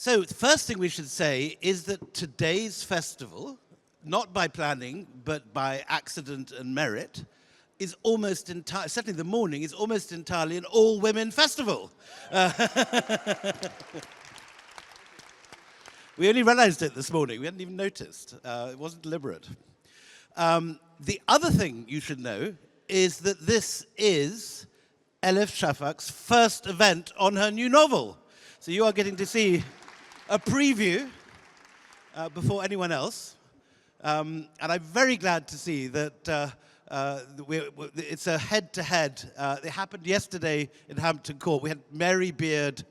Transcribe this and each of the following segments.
So the first thing we should say is that today's festival, not by planning, but by accident and merit, is almost entirely, certainly the morning, is almost entirely an all-women festival. We only realized it this morning. We hadn't even noticed. It wasn't deliberate. The other thing you should know is that this is Elif Shafak's first event on her new novel. So you are getting to see a preview before anyone else. And I'm very glad to see that it's a head-to-head. It happened yesterday in Hampton Court. We had Mary Beard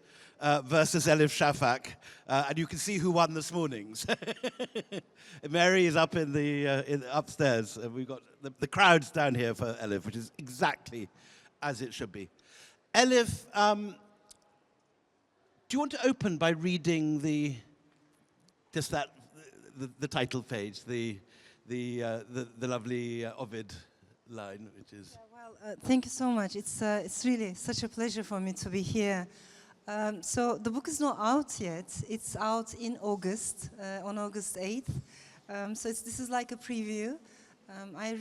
versus Elif Shafak, and you can see who won this morning. Mary is up in the upstairs, and we've got the crowds down here for Elif, which is exactly as it should be. Elif, do you want to open by reading the title page, the lovely Ovid line, which is. Yeah, thank you so much. It's really such a pleasure for me to be here. So the book is not out yet. It's out in August, on August 8th. So this is like a preview. I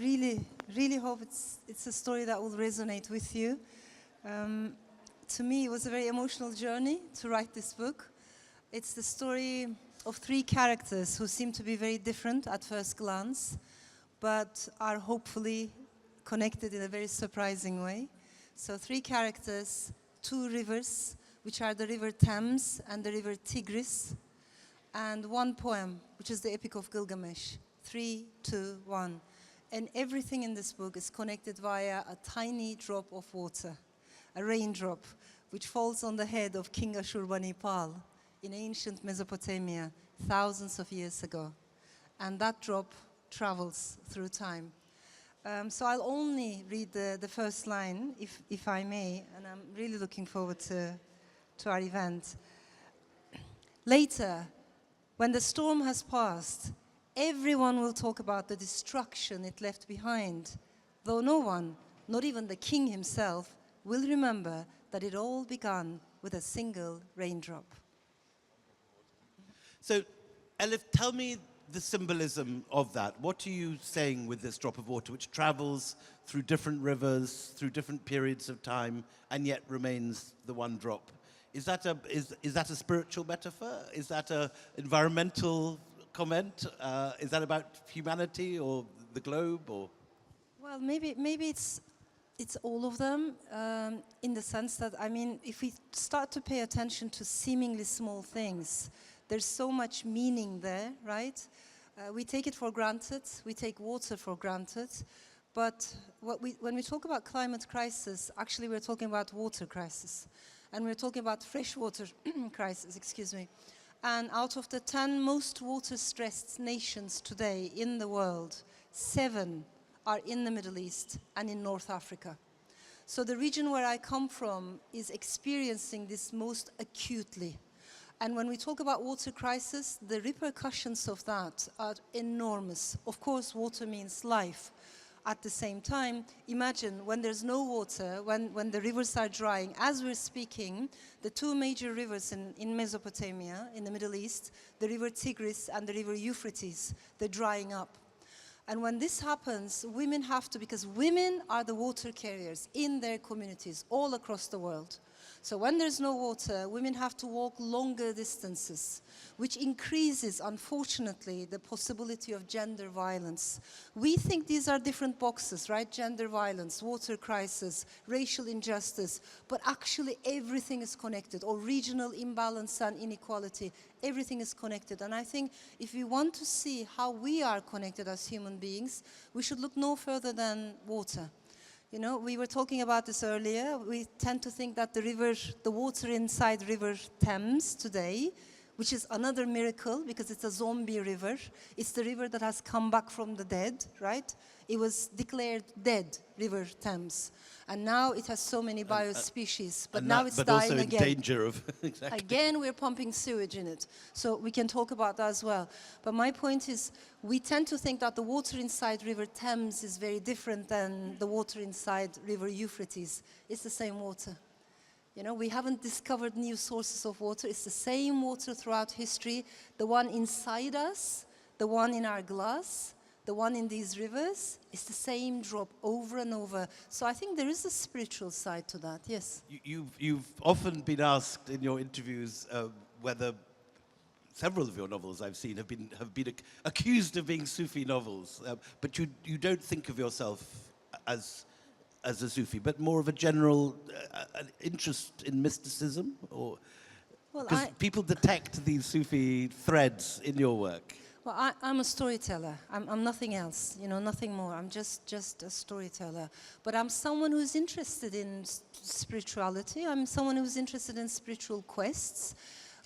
really hope it's a story that will resonate with you. To me, it was a very emotional journey to write this book. It's the story of three characters who seem to be very different at first glance, but are hopefully connected in a very surprising way. So three characters, two rivers, which are the river Thames and the river Tigris, and one poem, which is the Epic of Gilgamesh, 3, 2, 1. And everything in this book is connected via a tiny drop of water, a raindrop, which falls on the head of King Ashurbanipal in ancient Mesopotamia, thousands of years ago. And that drop travels through time. So I'll only read the first line, if I may, and I'm really looking forward to our event. Later, when the storm has passed, everyone will talk about the destruction it left behind, though no one, not even the king himself, will remember that it all began with a single raindrop. So, Elif, tell me the symbolism of that. What are you saying with this drop of water, which travels through different rivers, through different periods of time, and yet remains the one drop? Is that a spiritual metaphor? Is that an environmental comment? Is that about humanity or the globe? Or? Well, maybe it's all of them, in the sense that, I mean, if we start to pay attention to seemingly small things, there's so much meaning there, right? We take it for granted, we take water for granted, but when we talk about climate crisis, actually we're talking about water crisis. And we're talking about freshwater crisis, excuse me. And out of the 10 most water-stressed nations today in the world, 7 are in the Middle East and in North Africa. So the region where I come from is experiencing this most acutely. And when we talk about water crisis, the repercussions of that are enormous. Of course, water means life. At the same time, imagine when there's no water, when the rivers are drying. As we're speaking, the two major rivers in Mesopotamia, in the Middle East, the river Tigris and the river Euphrates, they're drying up. And when this happens, women have to, because women are the water carriers in their communities all across the world. So when there's no water, women have to walk longer distances, which increases, unfortunately, the possibility of gender violence. We think these are different boxes, right? Gender violence, water crisis, racial injustice, but actually everything is connected, or regional imbalance and inequality, everything is connected. And I think if we want to see how we are connected as human beings, we should look no further than water. You know, we were talking about this earlier. We tend to think that the water inside river Thames today, which is another miracle because it's a zombie river. It's the river that has come back from the dead, right? It was declared dead, river Thames. And now it has so many biospecies, but now it's dying again. But also in danger of, exactly. Again, we're pumping sewage in it. So we can talk about that as well. But my point is, we tend to think that the water inside river Thames is very different than the water inside river Euphrates. It's the same water. You know, we haven't discovered new sources of water. It's the same water throughout history, the one inside us, the one in our glass, the one in these rivers. It's the same drop over and over. So I think there is a spiritual side to that, yes. You've often been asked in your interviews whether several of your novels I've seen have been accused of being Sufi novels, but you don't think of yourself as a Sufi, but more of a general an interest in mysticism, or Well, because people detect these Sufi threads in your work. Well, I'm a storyteller. I'm nothing else, you know, nothing more. I'm just a storyteller. But I'm someone who's interested in spirituality. I'm someone who's interested in spiritual quests,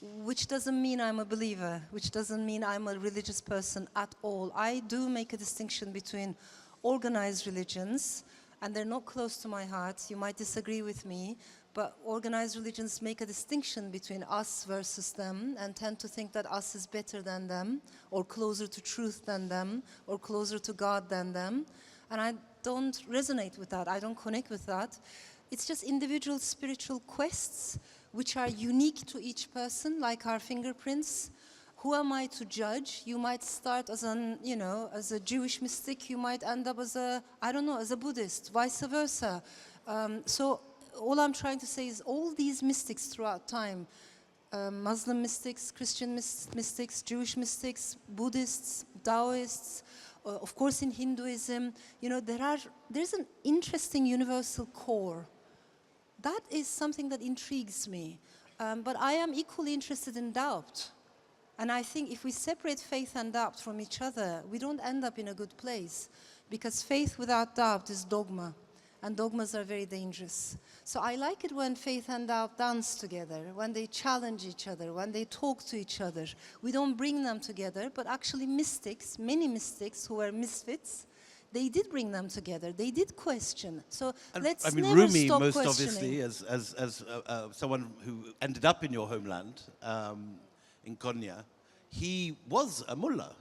which doesn't mean I'm a believer, which doesn't mean I'm a religious person at all. I do make a distinction between organized religions, and they're not close to my heart. You might disagree with me, but organized religions make a distinction between us versus them and tend to think that us is better than them, or closer to truth than them, or closer to God than them. And I don't resonate with that. I don't connect with that. It's just individual spiritual quests which are unique to each person, like our fingerprints. Who am I to judge? You might start as as a Jewish mystic. You might end up as as a Buddhist, vice versa. So all I'm trying to say is all these mystics throughout time, Muslim mystics, Christian mystics, Jewish mystics, Buddhists, Taoists, of course in Hinduism, there's an interesting universal core. That is something that intrigues me. But I am equally interested in doubt. And I think if we separate faith and doubt from each other, we don't end up in a good place. Because faith without doubt is dogma. And dogmas are very dangerous. So I like it when faith and doubt dance together, when they challenge each other, when they talk to each other. We don't bring them together, but actually mystics, many mystics who were misfits, they did bring them together. They did question. So let's never Rumi, stop most questioning. obviously, as someone who ended up in your homeland, in Konya, he was a mullah,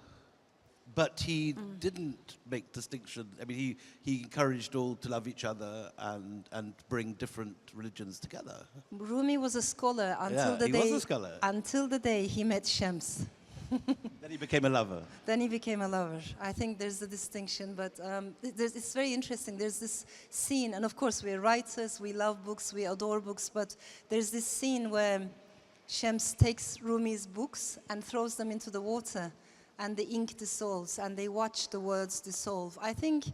but he didn't make distinction. I mean, he encouraged all to love each other and bring different religions together. Rumi was a scholar until the day he met Shams. Then he became a lover. Then he became a lover. I think there's a distinction, but it's very interesting. There's this scene, and of course we're writers, we love books, we adore books, but there's this scene where Shams takes Rumi's books and throws them into the water, and the ink dissolves, and they watch the words dissolve. I think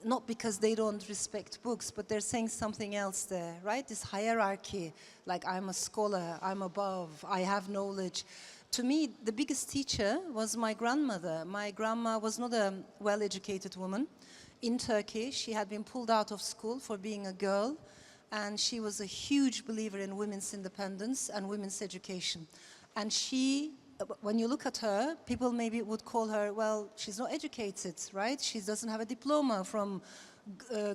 not because they don't respect books, but they're saying something else there, right? This hierarchy, like I'm a scholar, I'm above, I have knowledge. To me, the biggest teacher was my grandmother. My grandma was not a well-educated woman. In Turkey, she had been pulled out of school for being a girl, and she was a huge believer in women's independence and women's education. And she, when you look at her, people maybe would call her, well, she's not educated, right? She doesn't have a diploma from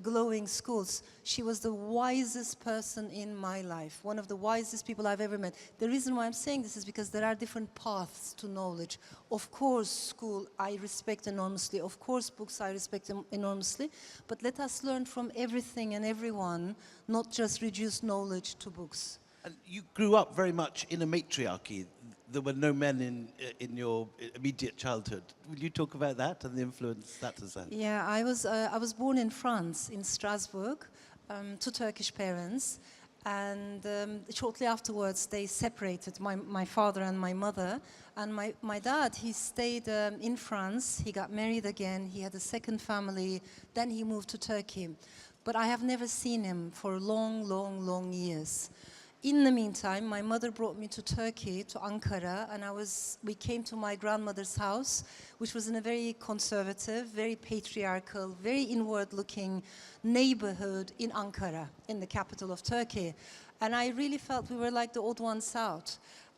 glowing schools. She was the wisest person in my life, one of the wisest people I've ever met. The reason why I'm saying this is because there are different paths to knowledge. Of course, school I respect enormously. Of course, books I respect enormously. But let us learn from everything and everyone, not just reduce knowledge to books. And you grew up very much in a matriarchy. There were no men in your immediate childhood. Will you talk about that and the influence that has had? Yeah, I was born in France, in Strasbourg, to Turkish parents, and shortly afterwards they separated, my father and my mother. And my dad, he stayed in France. He got married again. He had a second family. Then he moved to Turkey. But I have never seen him for long, long, long years. In the meantime, my mother brought me to Turkey, to Ankara, and we came to my grandmother's house, which was in a very conservative, very patriarchal, very inward-looking neighborhood in Ankara, in the capital of Turkey. And I really felt we were like the odd ones out.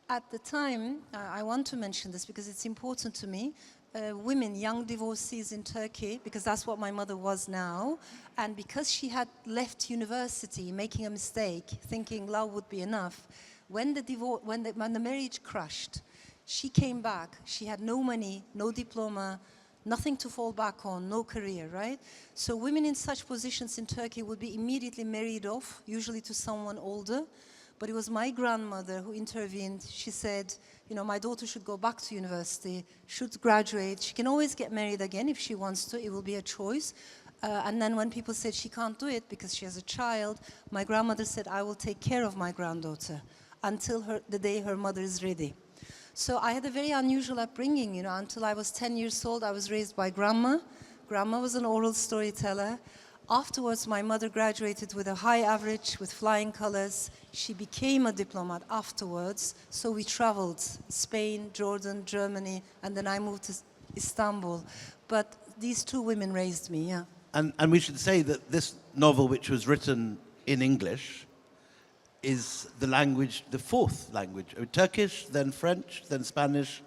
At the time, I want to mention this because it's important to me, women, young divorcees in Turkey, because that's what my mother was now, and because she had left university making a mistake, thinking love would be enough, when the marriage crashed, she came back. She had no money, no diploma, nothing to fall back on, no career, right? So women in such positions in Turkey would be immediately married off, usually to someone older. But it was my grandmother who intervened. She said, you know, my daughter should go back to university, should graduate. She can always get married again if she wants to. It will be a choice. And then when people said she can't do it because she has a child, my grandmother said, I will take care of my granddaughter until the day her mother is ready. So I had a very unusual upbringing, you know. Until I was 10 years old, I was raised by grandma. Grandma was an oral storyteller. Afterwards, my mother graduated with a high average, with flying colors. She became a diplomat afterwards. So we traveled Spain, Jordan, Germany, and then I moved to Istanbul. But these two women raised me, yeah. And we should say that this novel, which was written in English, is the language, the fourth language. Turkish, then French, then Spanish,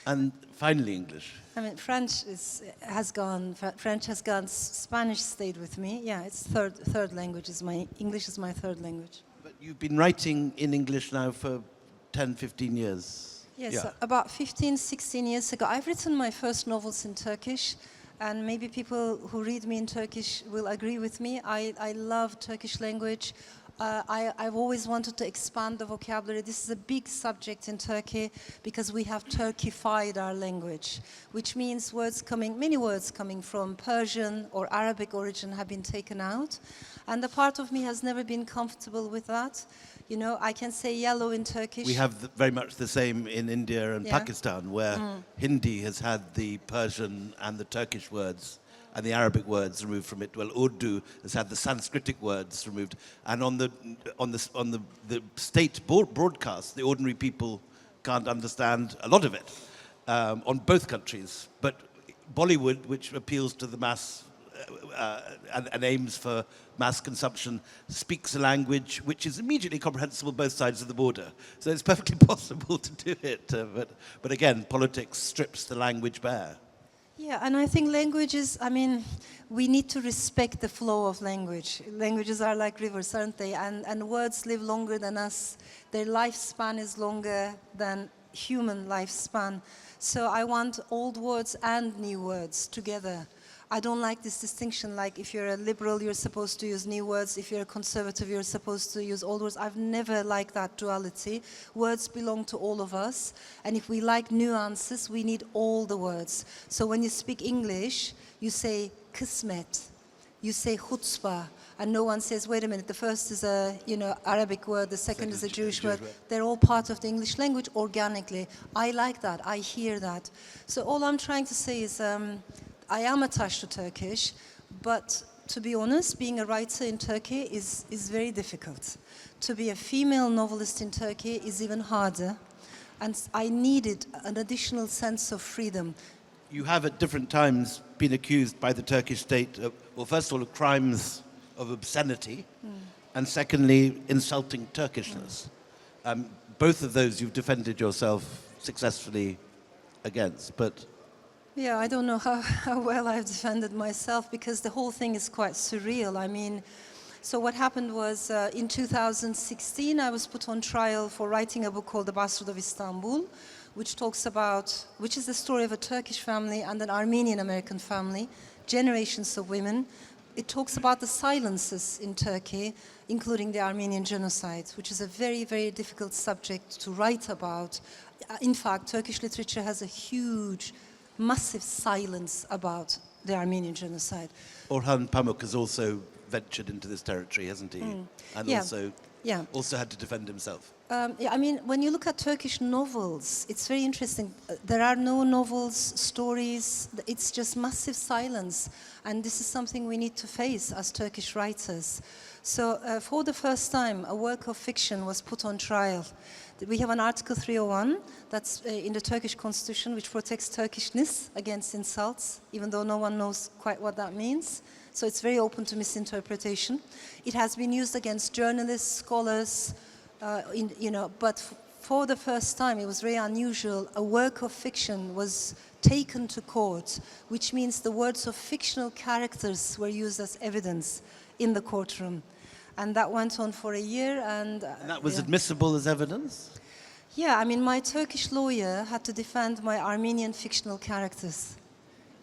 and finally English. I mean, French has gone, Spanish stayed with me. Yeah, it's third language. English is my third language. But you've been writing in English now for 10, 15 years. Yes, Yeah. about 15, 16 years ago. I've written my first novels in Turkish, and maybe people who read me in Turkish will agree with me. I love Turkish language. I've always wanted to expand the vocabulary. This is a big subject in Turkey because we have Turkified our language, which means many words coming from Persian or Arabic origin have been taken out. And a part of me has never been comfortable with that. You know, I can say yellow in Turkish. We have very much the same in India and Yeah. Pakistan, where Hindi has had the Persian and the Turkish words and the Arabic words removed from it. Well, Urdu has had the Sanskritic words removed. And on the state broadcast, the ordinary people can't understand a lot of it on both countries. But Bollywood, which appeals to the mass and aims for mass consumption, speaks a language which is immediately comprehensible both sides of the border. So it's perfectly possible to do it. But again, politics strips the language bare. Yeah, and I think languages, I mean, we need to respect the flow of language. Languages are like rivers, aren't they? And words live longer than us. Their lifespan is longer than human lifespan. So I want old words and new words together. I don't like this distinction, like if you're a liberal, you're supposed to use new words. If you're a conservative, you're supposed to use old words. I've never liked that duality. Words belong to all of us. And if we like nuances, we need all the words. So when you speak English, you say kısmet, you say chutzpah, and no one says, wait a minute, the first is a Arabic word, the second is a Jewish word. They're all part of the English language organically. I like that, I hear that. So all I'm trying to say is, I am attached to Turkish, but to be honest, being a writer in Turkey is very difficult. To be a female novelist in Turkey is even harder, and I needed an additional sense of freedom. You have at different times been accused by the Turkish state of, well, first of all, of crimes of obscenity, and secondly, insulting Turkishness. Both of those you've defended yourself successfully against, but... Yeah, I don't know how well I've defended myself because the whole thing is quite surreal. I mean, so what happened was in 2016 I was put on trial for writing a book called The Bastard of Istanbul, which is the story of a Turkish family and an Armenian-American family, generations of women. It talks about the silences in Turkey, including the Armenian genocide, which is a very, very difficult subject to write about. In fact, Turkish literature has a huge massive silence about the Armenian genocide. Orhan Pamuk has also ventured into this territory, hasn't he? And yeah. also had to defend himself. Yeah, I mean, when you look at Turkish novels, it's very interesting. There are no novels, stories, it's just massive silence. And this is something we need to face as Turkish writers. So for the first time, a work of fiction was put on trial. We have an Article 301 that's in the Turkish constitution which protects Turkishness against insults, even though no one knows quite what that means. So it's very open to misinterpretation. It has been used against journalists, scholars, but for the first time, it was very unusual, a work of fiction was taken to court, which means the words of fictional characters were used as evidence in the courtroom. And that went on for a year. And that was admissible as evidence? Yeah, I mean, my Turkish lawyer had to defend my Armenian fictional characters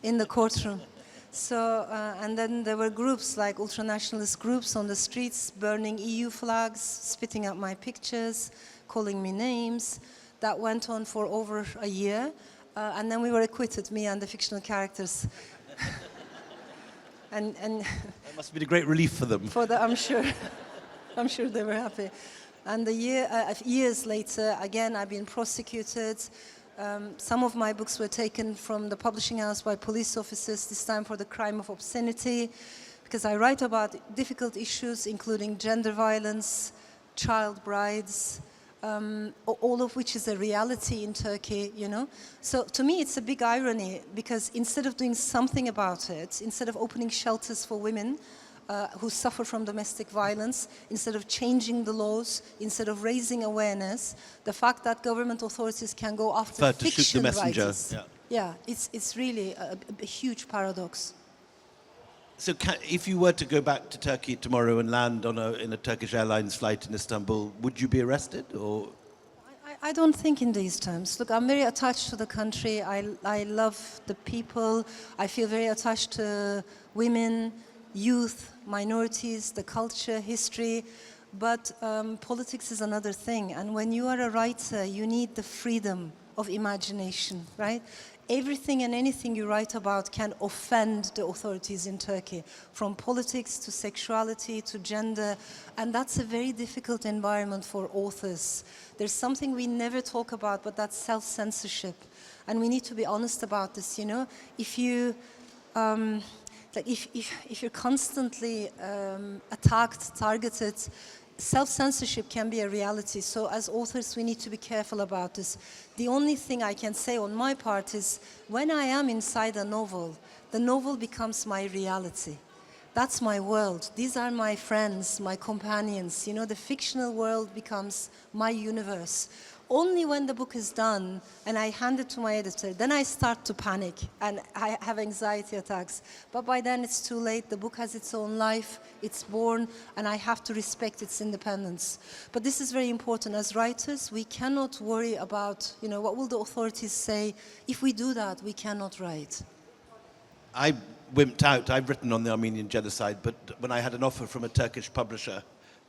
in the courtroom. So, and then there were groups like ultranationalist groups on the streets burning EU flags, spitting up my pictures, calling me names. That went on for over a year. And then we were acquitted, me and the fictional characters. and That must have been a great relief for them. I'm sure, I'm sure they were happy. And years later, again, I've been prosecuted. Some of my books were taken from the publishing house by police officers, this time for the crime of obscenity, because I write about difficult issues, including gender violence, child brides, all of which is a reality in Turkey, you know. So to me, it's a big irony, because instead of doing something about it, instead of opening shelters for women who suffer from domestic violence, instead of changing the laws, instead of raising awareness, the fact that government authorities can go after fiction writers. Yeah, it's really a huge paradox. So if you were to go back to Turkey tomorrow and land in a Turkish Airlines flight in Istanbul, would you be arrested? Or? I don't think in these terms. Look, I'm very attached to the country. I love the people. I feel very attached to women, youth, minorities, the culture, history. But politics is another thing. And when you are a writer, you need the freedom of imagination, right? Everything and anything you write about can offend the authorities in Turkey, from politics to sexuality to gender, and that's a very difficult environment for authors. There's something we never talk about, but that's self-censorship, and we need to be honest about this. You know, if you if you're constantly attacked, targeted, self-censorship can be a reality. So as authors, we need to be careful about this. The only thing I can say on my part is, when I am inside a novel, the novel becomes my reality. That's my world. These are my friends, my companions. You know, the fictional world becomes my universe. Only when the book is done and I hand it to my editor, then I start to panic and I have anxiety attacks. But by then it's too late. The book has its own life, it's born, and I have to respect its independence. But this is very important. As writers, we cannot worry about, you know, what will the authorities say. If we do that, we cannot write. I wimped out. I've written on the Armenian genocide, but when I had an offer from a Turkish publisher,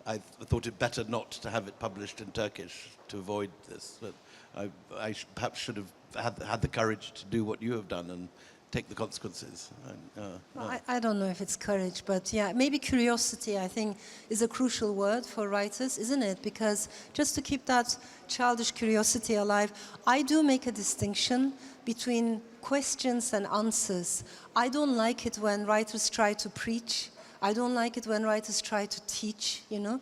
I thought it better not to have it published in Turkish to avoid this. But I perhaps should have had the courage to do what you have done and take the consequences. I don't know if it's courage, but yeah, maybe curiosity, I think, is a crucial word for writers, isn't it? Because just to keep that childish curiosity alive, I do make a distinction between questions and answers. I don't like it when writers try to preach. I don't like it when writers try to teach, you know.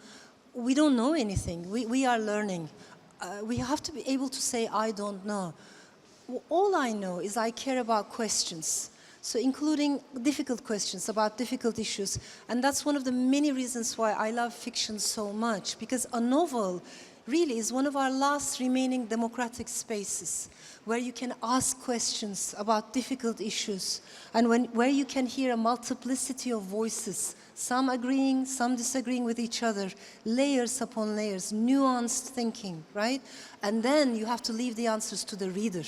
We don't know anything. We are learning. We have to be able to say, I don't know. All I know is I care about questions. So including difficult questions about difficult issues. And that's one of the many reasons why I love fiction so much. Because a novel really is one of our last remaining democratic spaces, where you can ask questions about difficult issues, and where you can hear a multiplicity of voices, some agreeing, some disagreeing with each other, layers upon layers, nuanced thinking, right? And then you have to leave the answers to the reader,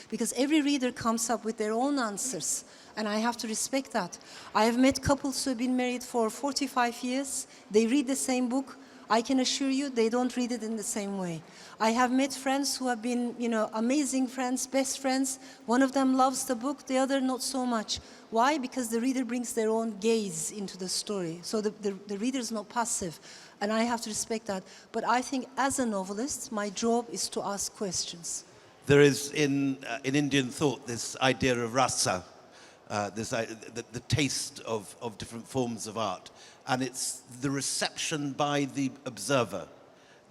because every reader comes up with their own answers, and I have to respect that. I have met couples who have been married for 45 years, they read the same book. I can assure you they don't read it in the same way. I have met friends who have been, you know, amazing friends, best friends. One of them loves the book, the other not so much. Why? Because the reader brings their own gaze into the story. So the reader is not passive, and I have to respect that. But I think as a novelist, my job is to ask questions. There is in Indian thought this idea of rasa, the taste of different forms of art. And it's the reception by the observer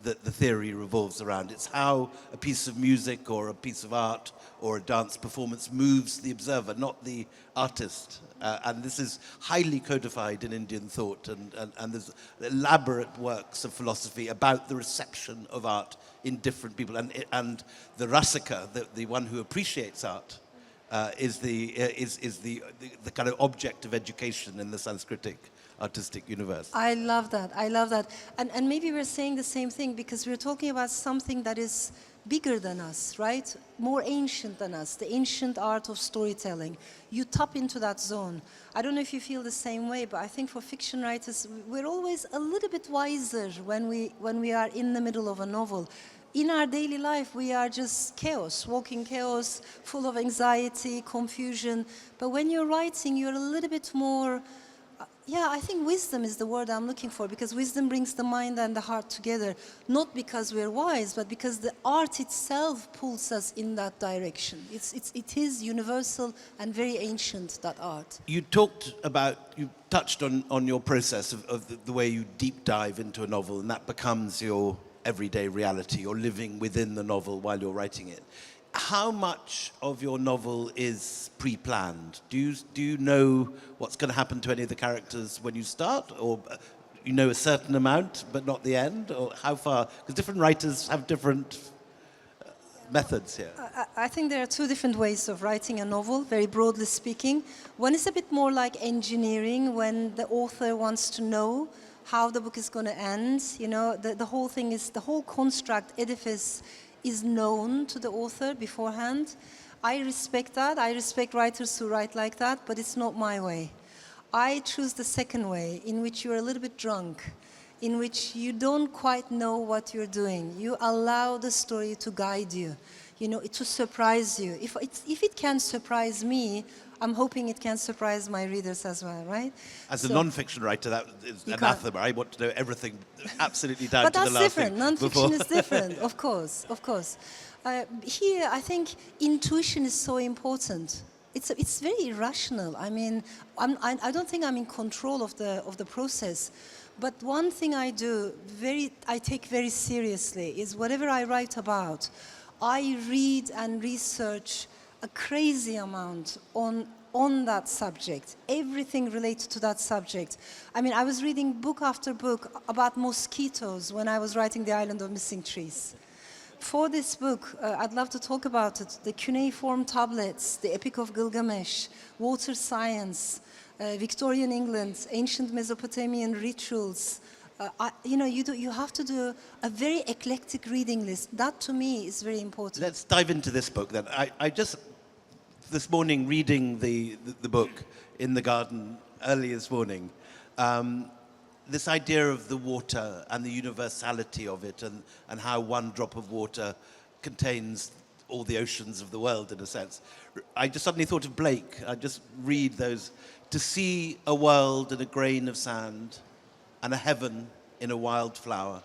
that the theory revolves around. It's how a piece of music or a piece of art or a dance performance moves the observer, not the artist. And this is highly codified in Indian thought, and there's elaborate works of philosophy about the reception of art in different people. And the rasika, the one who appreciates art, is the kind of object of education in the Sanskritic artistic universe. I love that. I love that. And maybe we're saying the same thing, because we're talking about something that is bigger than us, right? More ancient than us, the ancient art of storytelling. You tap into that zone. I don't know if you feel the same way, but I think for fiction writers, we're always a little bit wiser when we are in the middle of a novel. In our daily life, we are just chaos, walking chaos, full of anxiety, confusion. But when you're writing, you're a little bit more, yeah, I think wisdom is the word I'm looking for, because wisdom brings the mind and the heart together. Not because we're wise, but because the art itself pulls us in that direction. It is universal and very ancient, that art. You touched on your process of the way you deep dive into a novel, and that becomes your everyday reality. You're living within the novel while you're writing it. How much of your novel is pre-planned? Do you know what's going to happen to any of the characters when you start, or you know a certain amount but not the end, or how far? Because different writers have different methods here. I think there are two different ways of writing a novel, very broadly speaking. One is a bit more like engineering, when the author wants to know how the book is going to end. You know, the whole thing is, the whole construct, edifice, is known to the author beforehand. I respect that. I respect writers who write like that, but it's not my way. I choose the second way, in which you're a little bit drunk, in which you don't quite know what you're doing. You allow the story to guide you, you know, to surprise you. If it can surprise me, I'm hoping it can surprise my readers as well, right? As a non-fiction writer, that is anathema. I want to know everything absolutely down to the last thing. But that's different. Non-fiction is different, of course, of course. Here, I think intuition is so important. It's very irrational. I mean, I don't think I'm in control of the process. But one thing I take very seriously is whatever I write about, I read and research a crazy amount on that subject, everything related to that subject. I mean, I was reading book after book about mosquitoes when I was writing The Island of Missing Trees. For this book, I'd love to talk about it, the cuneiform tablets, the Epic of Gilgamesh, water science, Victorian England, ancient Mesopotamian rituals. You have to do a very eclectic reading list. That, to me, is very important. Let's dive into this book then. I just, this morning, reading the book in the garden early this morning, this idea of the water and the universality of it, and how one drop of water contains all the oceans of the world, in a sense. I just suddenly thought of Blake. I just read those, to see a world in a grain of sand, and a heaven in a wild flower.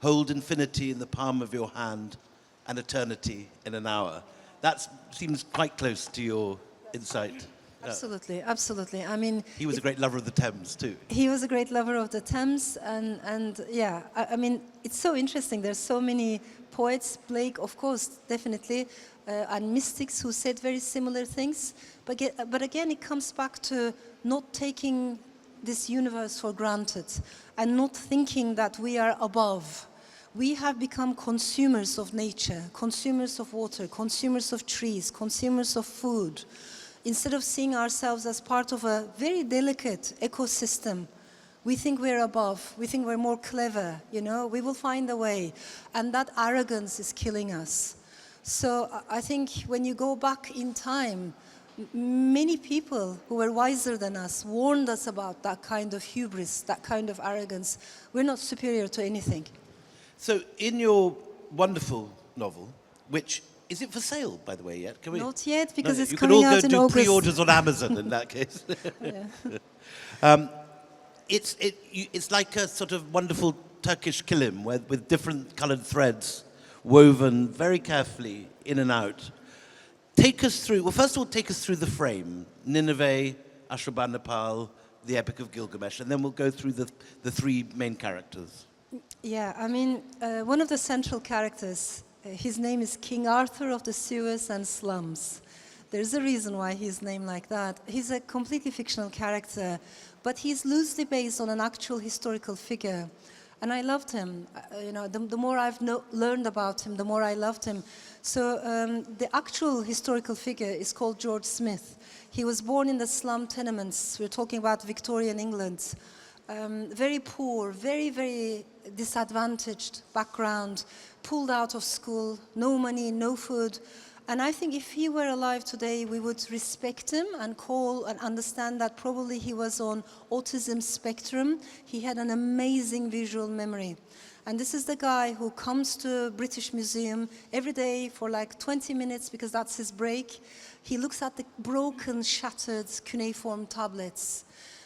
Hold infinity in the palm of your hand, and eternity in an hour. That seems quite close to your insight. Absolutely, absolutely. I mean, he was a great lover of the Thames too. He was a great lover of the Thames, and yeah, I mean, it's so interesting. There's so many poets, Blake, of course, definitely, and mystics who said very similar things. But again, it comes back to not taking this universe for granted and not thinking that we are above. We have become consumers of nature, consumers of water, consumers of trees, consumers of food. Instead of seeing ourselves as part of a very delicate ecosystem, we think we're above, we think we're more clever, you know, we will find a way. And that arrogance is killing us. So I think when you go back in time, many people who were wiser than us warned us about that kind of hubris, that kind of arrogance. We're not superior to anything. So in your wonderful novel, which, is it for sale, by the way, yet? Can we? Not yet, because it's coming out in August. You could all go do pre-orders on Amazon in that case. It's like a sort of wonderful Turkish kilim with different colored threads woven very carefully in and out. Take us through, well, first of all, take us through the frame. Nineveh, Ashurbanipal, the Epic of Gilgamesh, and then we'll go through the three main characters. Yeah, I mean, one of the central characters, his name is King Arthur of the sewers and slums. There's a reason why he's named like that. He's a completely fictional character, but he's loosely based on an actual historical figure. And I loved him. The more I've learned about him, the more I loved him. So the actual historical figure is called George Smith. He was born in the slum tenements. We're talking about Victorian England. Very poor, very, very disadvantaged background, pulled out of school, no money, no food. And I think if he were alive today, we would respect him and call and understand that probably he was on autism spectrum. He had an amazing visual memory. And this is the guy who comes to British Museum every day for like 20 minutes because that's his break. He looks at the broken, shattered cuneiform tablets.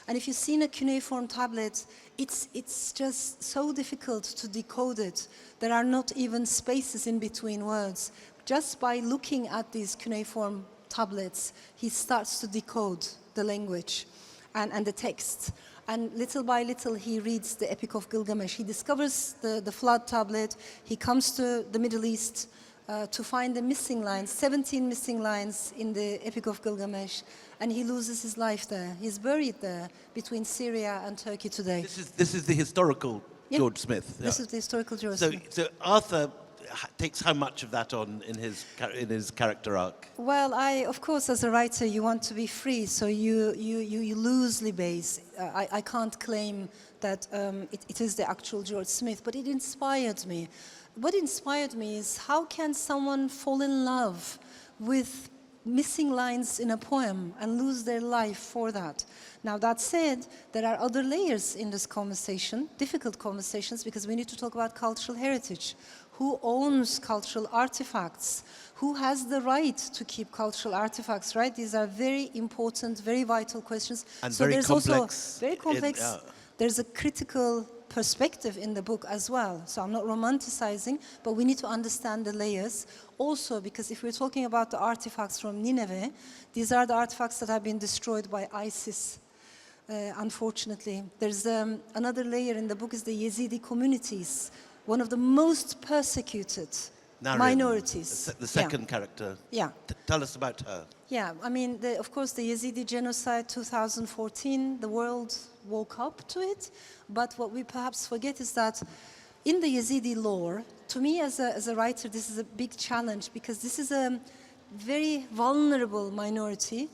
And if you've seen a cuneiform tablet, it's just so difficult to decode it. There are not even spaces in between words. Just by looking at these cuneiform tablets, he starts to decode the language and the text. And little by little, he reads the Epic of Gilgamesh. He discovers the flood tablet. He comes to the Middle East to find the missing lines, 17 missing lines in the Epic of Gilgamesh. And he loses his life there. He's buried there between Syria and Turkey today. This is the historical George Smith. This is the historical George Smith. So Arthur takes how much of that on in his character arc? Well, of course, as a writer, you want to be free, so you loosely base. I can't claim that it is the actual George Smith, but it inspired me. What inspired me is how can someone fall in love with missing lines in a poem and lose their life for that? Now, that said, there are other layers in this conversation, difficult conversations, because we need to talk about cultural heritage. Who owns cultural artifacts? Who has the right to keep cultural artifacts, right? These are very important, very vital questions. And so very there's complex. Also very complex. There's a critical perspective in the book as well. So I'm not romanticizing, but we need to understand the layers. Also, because if we're talking about the artifacts from Nineveh, these are the artifacts that have been destroyed by ISIS. Unfortunately, there's another layer in the book is the Yazidi communities, one of the most persecuted minorities. The second character. Yeah. Tell us about her. Yeah, I mean, of course, the Yazidi genocide 2014, the world woke up to it. But what we perhaps forget is that in the Yazidi lore, to me as a writer, this is a big challenge because this is a very vulnerable minority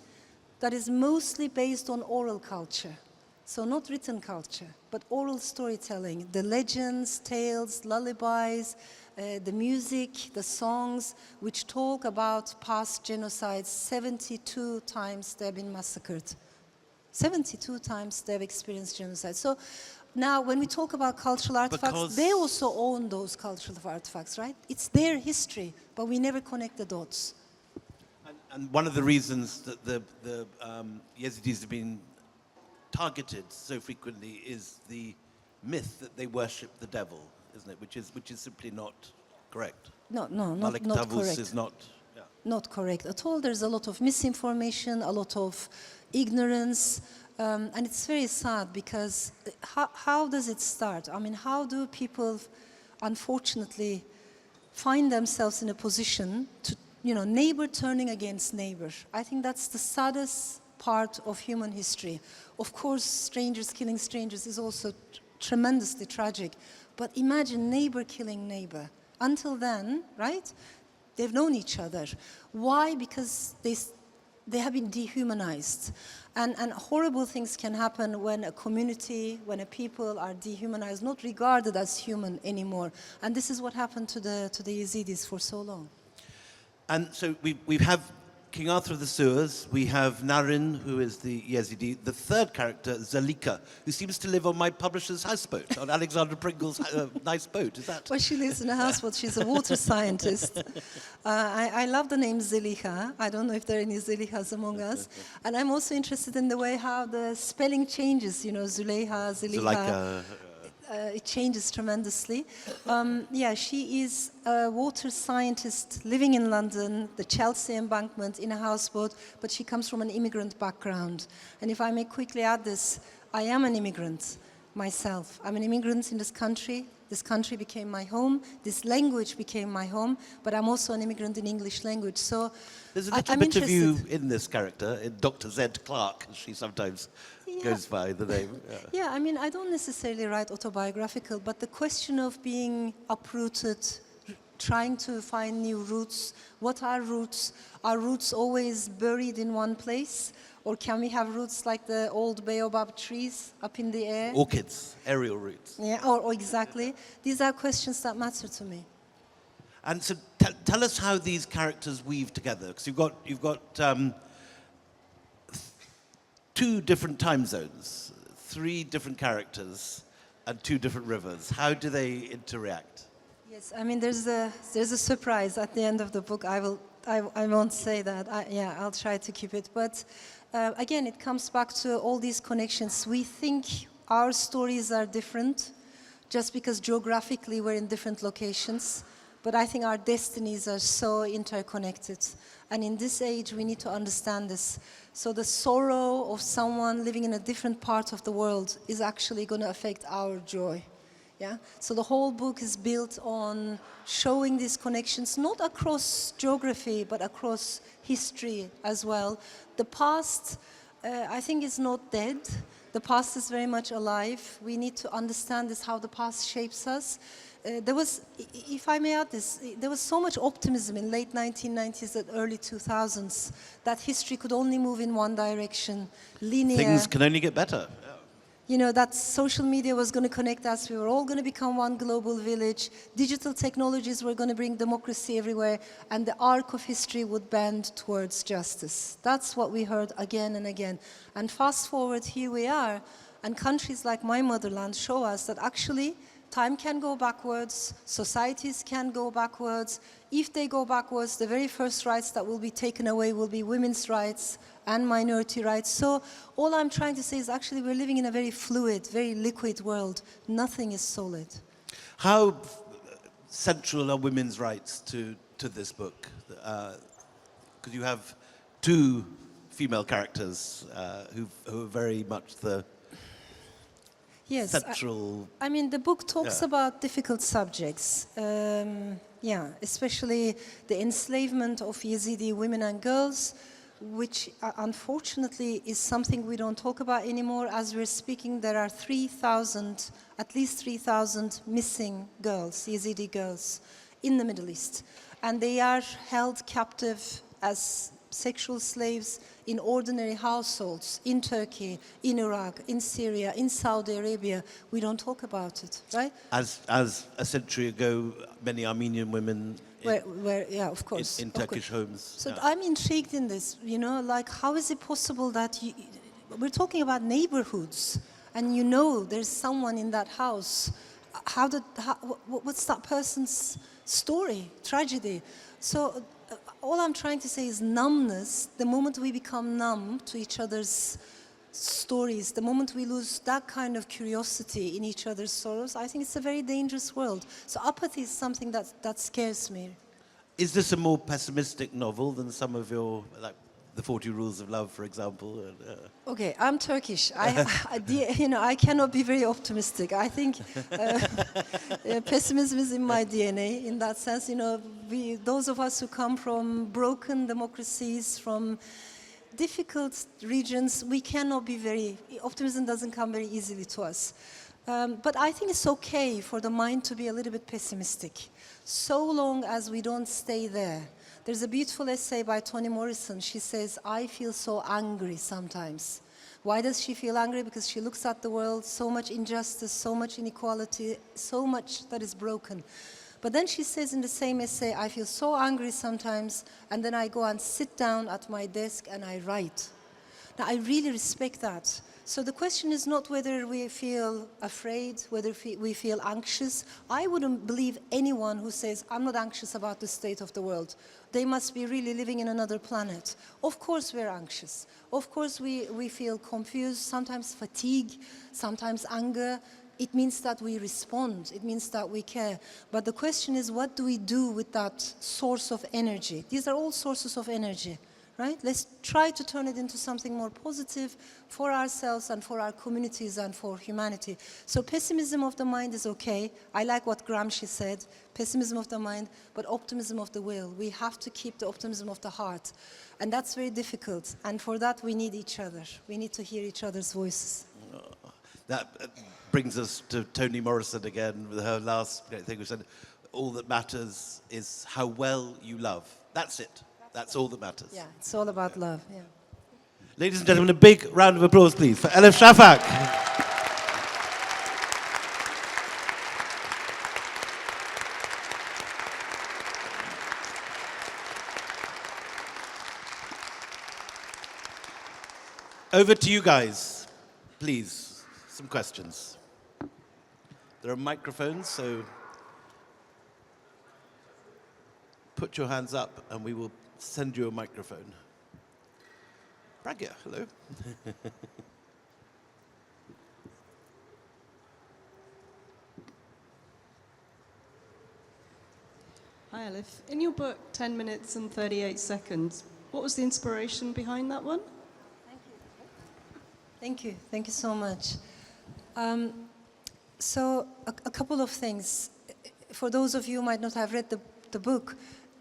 that is mostly based on oral culture. So not written culture, but oral storytelling, the legends, tales, lullabies, the music, the songs, which talk about past genocides. 72 times they've been massacred. 72 times they've experienced genocide. So now when we talk about cultural artifacts, they also own those cultural artifacts, right? It's their history, but we never connect the dots. And one of the reasons that the Yazidis have been targeted so frequently is the myth that they worship the devil, isn't it? Which is simply not correct. Not Davus correct. is not. Yeah. Not correct at all. There's a lot of misinformation, a lot of ignorance, and it's very sad because how does it start? I mean, how do people, unfortunately, find themselves in a position to, neighbor turning against neighbor? I think that's the saddest part of human history. Of course, strangers killing strangers is also tremendously tragic, but imagine neighbor killing neighbor. Until then, right, they've known each other. Why? Because they have been dehumanized. And horrible things can happen when a community, when a people are dehumanized, not regarded as human anymore. And this is what happened to the Yazidis for so long. And so we have King Arthur of the Sewers, we have Narin, who is the Yazidi, the third character, Zalika, who seems to live on my publisher's houseboat, on Alexander Pringle's nice boat, is that? Well, she lives in a houseboat, she's a water scientist. I love the name Zeliha. I don't know if there are any Zelihas among us. And I'm also interested in the way how the spelling changes, Zuleha, Zeliha. It changes tremendously. Yeah, she is a water scientist living in London, the Chelsea embankment, in a houseboat, but she comes from an immigrant background. And if I may quickly add this, I am an immigrant myself. I'm an immigrant in this country. This country became my home. This language became my home. But I'm also an immigrant in English language. So there's a little bit of you in this character, in Dr. Zed Clark, as she sometimes goes by the name. Yeah, I mean, I don't necessarily write autobiographical, but the question of being uprooted, trying to find new roots. What are roots? Are roots always buried in one place? Or can we have roots like the old baobab trees up in the air? Orchids, aerial roots. Yeah, or exactly. These are questions that matter to me. And so tell us how these characters weave together, because you've got 2 different time zones, 3 different characters, and 2 different rivers. How do they interact? Yes, I mean there's a surprise at the end of the book. I won't say that. I'll try to keep it. But again, it comes back to all these connections. We think our stories are different just because geographically we're in different locations. But I think our destinies are so interconnected. And in this age, we need to understand this. So the sorrow of someone living in a different part of the world is actually going to affect our joy. Yeah? So the whole book is built on showing these connections, not across geography, but across history as well. The past, I think, is not dead. The past is very much alive. We need to understand this, how the past shapes us. There was, if I may add this, there was so much optimism in late 1990s and early 2000s that history could only move in one direction, linear. Things can only get better. You know, that social media was going to connect us. We were all going to become one global village. Digital technologies were going to bring democracy everywhere. And the arc of history would bend towards justice. That's what we heard again and again. And fast forward, here we are. And countries like my motherland show us that actually time can go backwards, societies can go backwards. If they go backwards, the very first rights that will be taken away will be women's rights and minority rights. So all I'm trying to say is actually we're living in a very fluid, very liquid world. Nothing is solid. How central are women's rights to this book? Because you have 2 female characters who are very much the central... I mean, the book talks about difficult subjects. Especially the enslavement of Yazidi women and girls, which unfortunately is something we don't talk about anymore. As we're speaking, there are at least 3,000 missing girls, Yazidi girls, in the Middle East. And they are held captive as sexual slaves in ordinary households, in Turkey, in Iraq, in Syria, in Saudi Arabia. We don't talk about it, right? As a century ago, many Armenian women of course, in Turkish homes. So I'm intrigued in this, you know, like how is it possible that we're talking about neighborhoods and you know there's someone in that house. What's that person's story, tragedy? So all I'm trying to say is numbness. The moment we become numb to each other's stories, the moment we lose that kind of curiosity in each other's sorrows, I think it's a very dangerous world. So apathy is something that scares me. Is this a more pessimistic novel than some of your, like the 40 Rules of Love, for example? Okay, I'm Turkish. I cannot be very optimistic. I think pessimism is in my DNA. In that sense, you know, those of us who come from broken democracies, from difficult regions, we cannot be optimism doesn't come very easily to us. But I think it's okay for the mind to be a little bit pessimistic, so long as we don't stay there. There's a beautiful essay by Toni Morrison. She says, I feel so angry sometimes. Why does she feel angry? Because she looks at the world, so much injustice, so much inequality, so much that is broken. But then she says in the same essay, I feel so angry sometimes, and then I go and sit down at my desk and I write. Now, I really respect that. So the question is not whether we feel afraid, whether we feel anxious. I wouldn't believe anyone who says, I'm not anxious about the state of the world. They must be really living in another planet. Of course we're anxious. Of course we feel confused, sometimes fatigue, sometimes anger. It means that we respond. It means that we care. But the question is, what do we do with that source of energy? These are all sources of energy. Right? Let's try to turn it into something more positive for ourselves and for our communities and for humanity. So pessimism of the mind is okay. I like what Gramsci said, pessimism of the mind, but optimism of the will. We have to keep the optimism of the heart. And that's very difficult. And for that, we need each other. We need to hear each other's voices. That brings us to Toni Morrison again with her last thing, which said, all that matters is how well you love. That's it. That's all that matters. Yeah, it's all about love, yeah. Ladies and gentlemen, a big round of applause, please, for Elif Shafak. Over to you guys, please. Some questions. There are microphones, so put your hands up and we will send you a microphone. Pragya, hello. Hi, Elif. In your book, 10 minutes and 38 seconds, what was the inspiration behind that one? Thank you. Thank you so much. So a couple of things. For those of you who might not have read the book,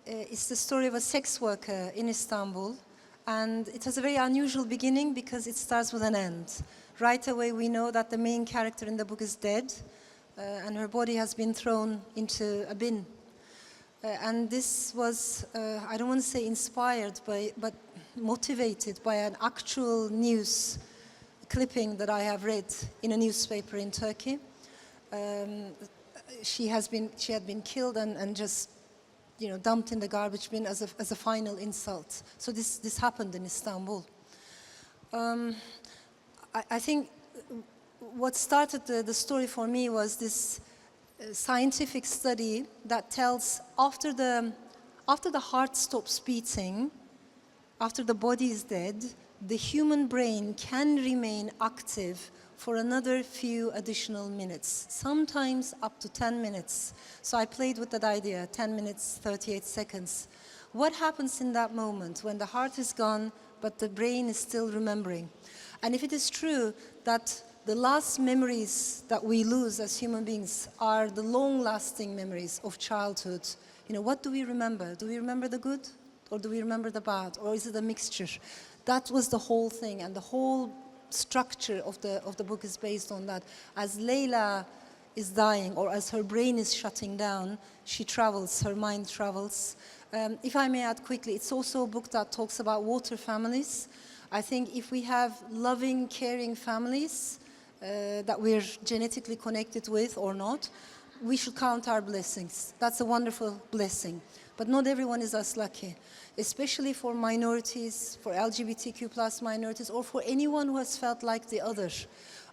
it's the story of a sex worker in Istanbul. And it has a very unusual beginning because it starts with an end. Right away we know that the main character in the book is dead and her body has been thrown into a bin. And this was, I don't want to say inspired by, but motivated by an actual news clipping that I have read in a newspaper in Turkey. She had been killed and just, dumped in the garbage bin as a final insult. So this happened in Istanbul. I think what started the story for me was this scientific study that tells after the heart stops beating, after the body is dead, the human brain can remain active for another few additional minutes, sometimes up to 10 minutes. So I played with that idea, 10 minutes, 38 seconds. What happens in that moment when the heart is gone, but the brain is still remembering? And if it is true that the last memories that we lose as human beings are the long-lasting memories of childhood, what do we remember? Do we remember the good, or do we remember the bad, or is it a mixture? That was the whole thing, and the whole structure of the book is based on that. As Layla is dying, or as her brain is shutting down, she travels, her mind travels. If I may add quickly, it's also a book that talks about water families. I think if we have loving, caring families that we're genetically connected with or not, we should count our blessings. That's a wonderful blessing. But not everyone is as lucky, especially for minorities, for LGBTQ plus minorities, or for anyone who has felt like the other,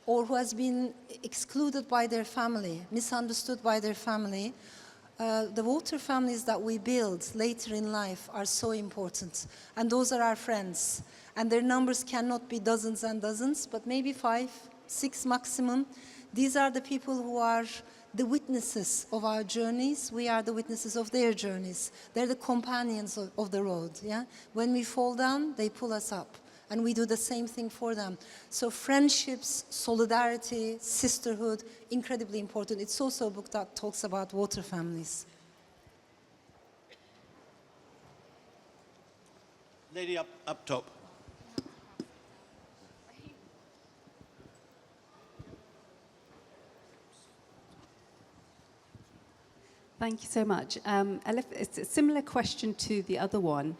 or who has been excluded by their family, misunderstood by their family. The water families that we build later in life are so important. And those are our friends. And their numbers cannot be dozens and dozens, but maybe 5, 6 maximum. These are the people who are the witnesses of our journeys. We are the witnesses of their journeys. They're the companions of the road. Yeah? When we fall down, they pull us up. And we do the same thing for them. So friendships, solidarity, sisterhood, incredibly important. It's also a book that talks about water families. Lady up top. Thank you so much. Elif, it's a similar question to the other one.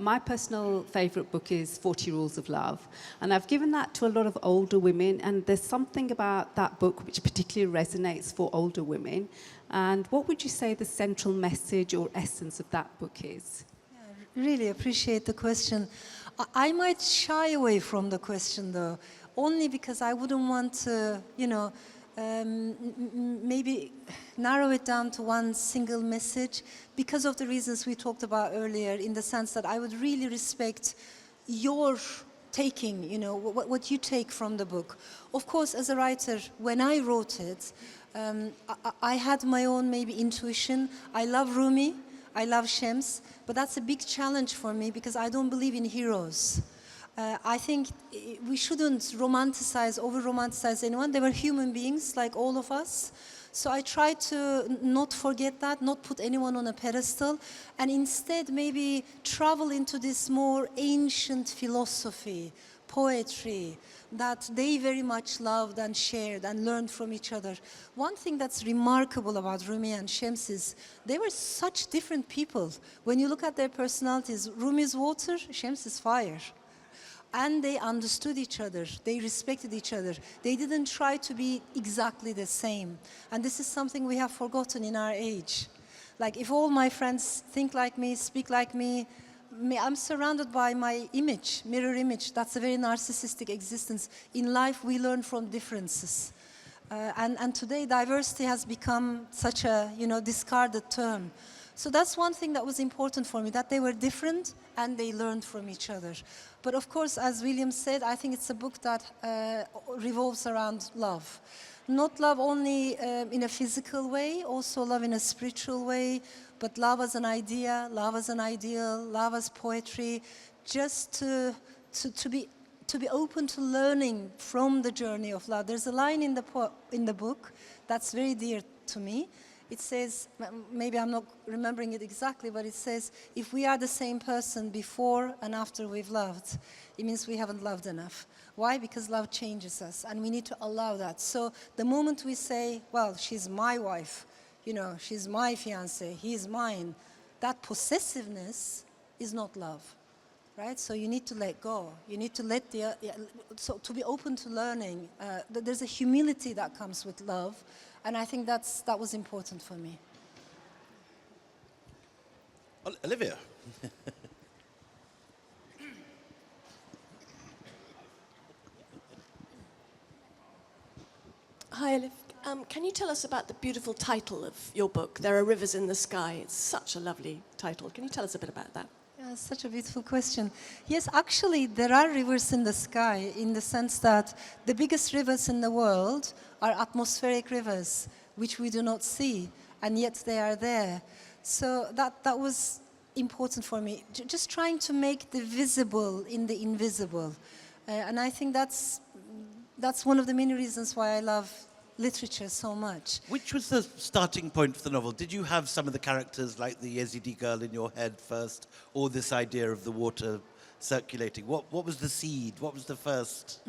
My personal favourite book is 40 Rules of Love. And I've given that to a lot of older women, and there's something about that book which particularly resonates for older women. And what would you say the central message or essence of that book is? Yeah, I really appreciate the question. I might shy away from the question, though, only because I wouldn't want to, maybe narrow it down to one single message because of the reasons we talked about earlier, in the sense that I would really respect your taking, what you take from the book. Of course, as a writer, when I wrote it, I had my own maybe intuition. I love Rumi, I love Shams, but that's a big challenge for me because I don't believe in heroes. I think we shouldn't romanticize, over-romanticize anyone. They were human beings like all of us. So I try to not forget that, not put anyone on a pedestal, and instead maybe travel into this more ancient philosophy, poetry, that they very much loved and shared and learned from each other. One thing that's remarkable about Rumi and Shams is they were such different people. When you look at their personalities, Rumi's water, Shams is fire. And they understood each other. They respected each other. They didn't try to be exactly the same. And this is something we have forgotten in our age. Like, if all my friends think like me, speak like me, I'm surrounded by my image, mirror image. That's a very narcissistic existence. In life, we learn from differences. And today, diversity has become such a, discarded term. So that's one thing that was important for me, that they were different and they learned from each other. But of course, as William said, I think it's a book that revolves around love. Not love only in a physical way, also love in a spiritual way, but love as an idea, love as an ideal, love as poetry, just to be open to learning from the journey of love. There's a line in the book that's very dear to me. It says, maybe I'm not remembering it exactly, but it says, if we are the same person before and after we've loved, it means we haven't loved enough. Why? Because love changes us, and we need to allow that. So the moment we say, well, she's my wife, she's my fiancé, he's mine, that possessiveness is not love, right? So you need to let go. You need to let so to be open to learning. There's a humility that comes with love, and I think that was important for me. Olivia. Hi, Elif. Can you tell us about the beautiful title of your book, There Are Rivers in the Sky? It's such a lovely title. Can you tell us a bit about that? Yeah, such a beautiful question. Yes, actually, there are rivers in the sky in the sense that the biggest rivers in the world are atmospheric rivers, which we do not see, and yet they are there. So that was important for me, just trying to make the visible in the invisible. And I think that's one of the many reasons why I love literature so much. Which was the starting point for the novel? Did you have some of the characters like the Yazidi girl in your head first, or this idea of the water circulating? What was the seed? What was the first?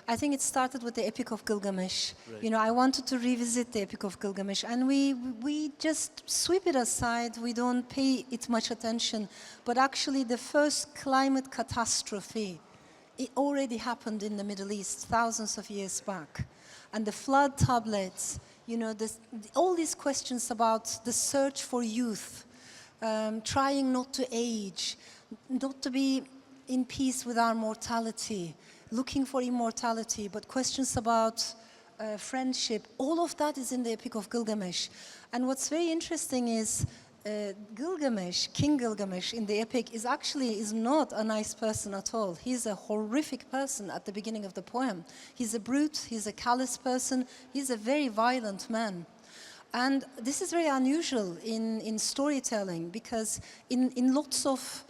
I think it started with the Epic of Gilgamesh. Right. I wanted to revisit the Epic of Gilgamesh, and we just sweep it aside. We don't pay it much attention. But actually, the first climate catastrophe, it already happened in the Middle East thousands of years back. And the flood tablets, all these questions about the search for youth, trying not to age, not to be in peace with our mortality, looking for immortality, but questions about friendship, all of that is in the Epic of Gilgamesh. And what's very interesting is Gilgamesh, King Gilgamesh in the epic is not a nice person at all. He's a horrific person at the beginning of the poem. He's a brute, he's a callous person, he's a very violent man. And this is very unusual in storytelling, because in lots of,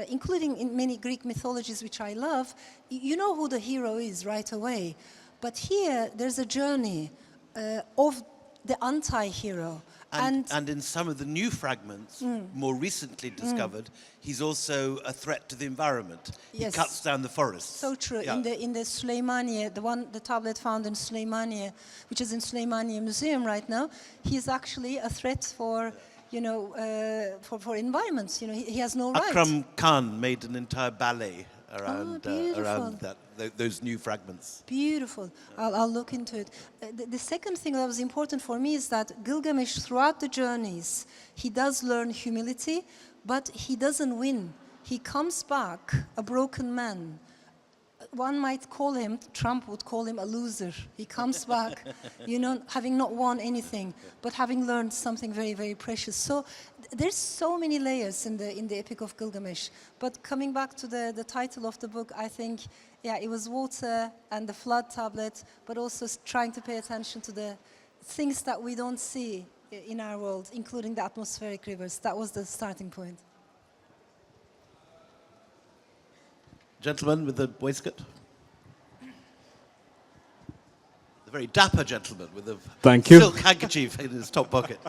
including in many Greek mythologies, which I love, you know who the hero is right away. But here, there's a journey of the anti-hero. And in some of the new fragments, more recently discovered, he's also a threat to the environment. Yes. He cuts down the forests. So true. Yeah. In the Süleymaniye, the tablet found in Süleymaniye, which is in Süleymaniye Museum right now, he's actually a threat for for environments. He has no right. Akram Khan made an entire ballet around beautiful. those new fragments. Beautiful. I'll look into it. The second thing that was important for me is that Gilgamesh, throughout the journeys, he does learn humility, but he doesn't win. He comes back a broken man. One might call him, Trump would call him a loser. He comes back, having not won anything, but having learned something very, very precious. So there's so many layers in the Epic of Gilgamesh. But coming back to the title of the book, I think, it was water and the flood tablet, but also trying to pay attention to the things that we don't see in our world, including the atmospheric rivers. That was the starting point. Gentleman with the waistcoat. The very dapper gentleman with the Thank you. silk handkerchief in his top pocket.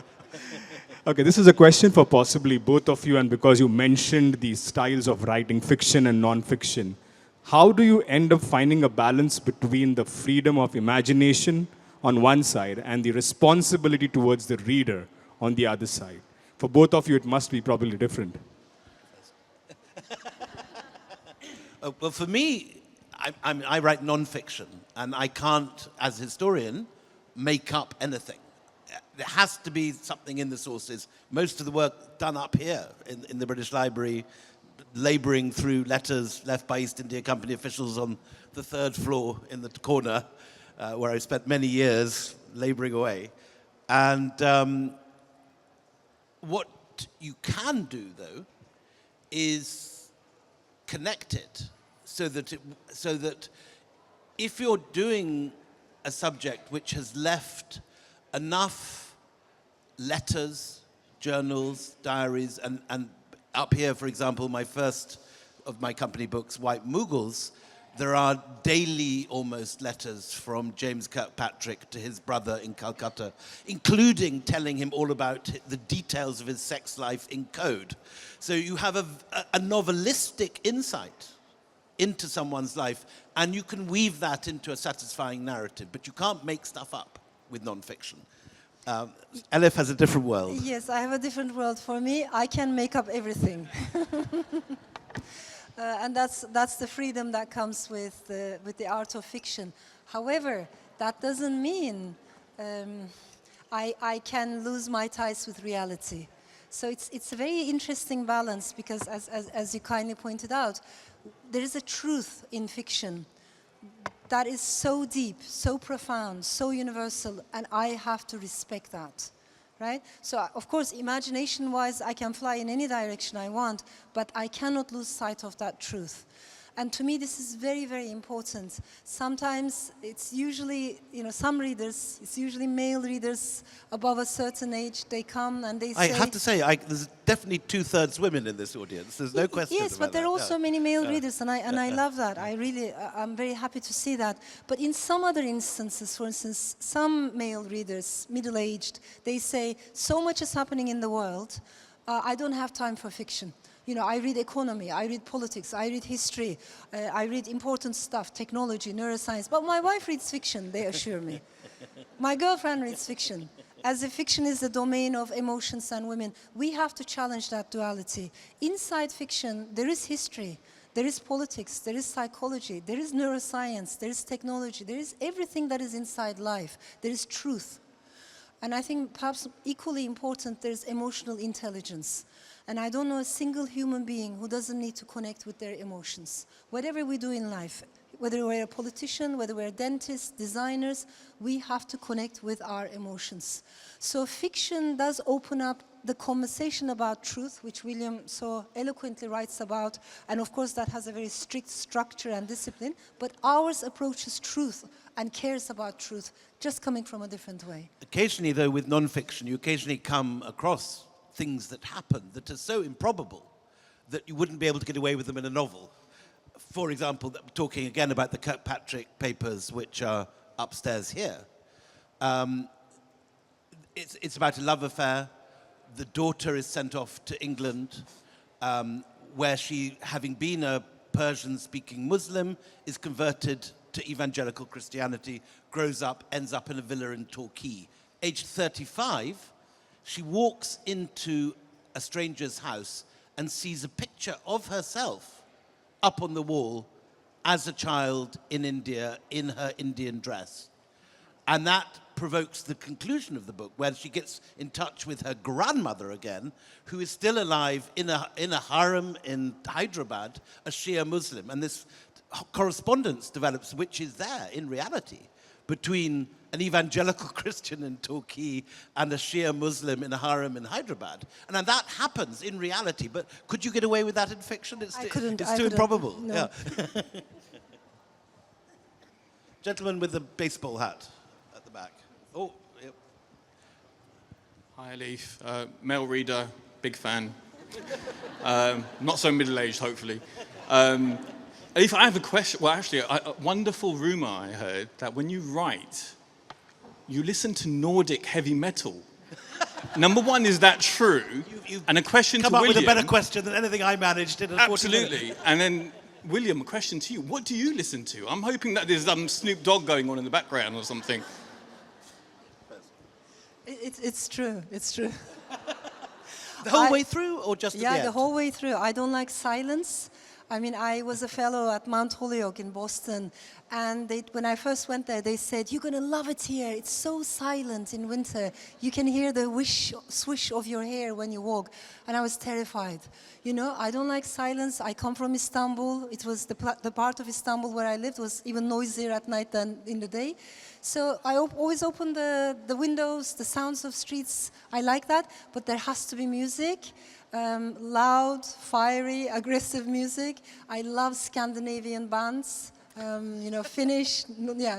Okay, this is a question for possibly both of you, and because you mentioned these styles of writing, fiction and non-fiction, how do you end up finding a balance between the freedom of imagination on one side and the responsibility towards the reader on the other side? For both of you, it must be probably different. Well, for me, I write non-fiction, and I can't, as a historian, make up anything. There has to be something in the sources. Most of the work done up here in the British Library, labouring through letters left by East India Company officials on the third floor in the corner, where I spent many years labouring away. And what you can do, though, is connect it so that if you're doing a subject which has left enough letters, journals, diaries, and up here, for example, my first of my company books, White Mughals, there are daily almost letters from James Kirkpatrick to his brother in Calcutta, including telling him all about the details of his sex life in code. So you have a novelistic insight into someone's life, and you can weave that into a satisfying narrative, but you can't make stuff up with non-fiction. Elif has a different world. Yes, I have a different world. For me, I can make up everything. And that's the freedom that comes with the art of fiction. However, that doesn't mean I can lose my ties with reality. So it's a very interesting balance, because as you kindly pointed out, there is a truth in fiction that is so deep, so profound, so universal, and I have to respect that, right? So, of course, imagination-wise, I can fly in any direction I want, but I cannot lose sight of that truth. And to me, this is very, very important. Sometimes it's usually, some readers, it's usually male readers above a certain age, they come and they say... I have to say, there's definitely 2/3 women in this audience. There's no question Yes, about but there are that. also many male readers, and I love that. I'm very happy to see that. But in some other instances, for instance, some male readers, middle-aged, they say, so much is happening in the world, I don't have time for fiction. I read economy, I read politics, I read history, I read important stuff, technology, neuroscience. But my wife reads fiction, they assure me. My girlfriend reads fiction. As if fiction is the domain of emotions and women, we have to challenge that duality. Inside fiction, there is history, there is politics, there is psychology, there is neuroscience, there is technology, there is everything that is inside life. There is truth. And I think perhaps equally important, there's emotional intelligence. And I don't know a single human being who doesn't need to connect with their emotions. Whatever we do in life, whether we're a politician, whether we're dentists, designers, we have to connect with our emotions. So fiction does open up the conversation about truth, which William so eloquently writes about, and of course that has a very strict structure and discipline, but ours approaches truth and cares about truth, just coming from a different way. Occasionally, though, with non-fiction, you occasionally come across things that happen that are so improbable that you wouldn't be able to get away with them in a novel. For example, talking again about the Kirkpatrick papers, which are upstairs here. It's about a love affair. The daughter is sent off to England, where she, having been a Persian-speaking Muslim, is converted to evangelical Christianity, grows up, ends up in a villa in Torquay. Aged 35, she walks into a stranger's house and sees a picture of herself up on the wall as a child in India in her Indian dress. And that provokes the conclusion of the book, where she gets in touch with her grandmother again, who is still alive in a harem in Hyderabad, a Shia Muslim. And this correspondence develops, which is there in reality, between an evangelical Christian in Torquay and a Shia Muslim in a harem in Hyderabad. And then that happens in reality, but could you get away with that in fiction? It's too improbable. No. Yeah. Gentleman with the baseball hat at the back. Oh, yep. Hi, Elif. Male reader, big fan. Not so middle-aged, hopefully. Elif, I have a question. Well, actually, a wonderful rumor I heard that when you write, you listen to Nordic heavy metal. Number one, is that true? And a question to William. Come up with a better question than anything I managed in a 40 Absolutely. minutes. And then, William, a question to you. What do you listen to? I'm hoping that there's some Snoop Dogg going on in the background or something. It's true, it's true. The whole way through, or just at the end? Yeah, the whole way through. I don't like silence. I mean, I was a fellow at Mount Holyoke in Boston, and when I first went there, they said, "You're going to love it here. It's so silent in winter. You can hear the swish of your hair when you walk." And I was terrified. You know, I don't like silence. I come from Istanbul. It was the part of Istanbul where I lived was even noisier at night than in the day. So I always open the windows, the sounds of streets. I like that, but there has to be music. Loud, fiery, aggressive music. I love Scandinavian bands. You know, Finnish,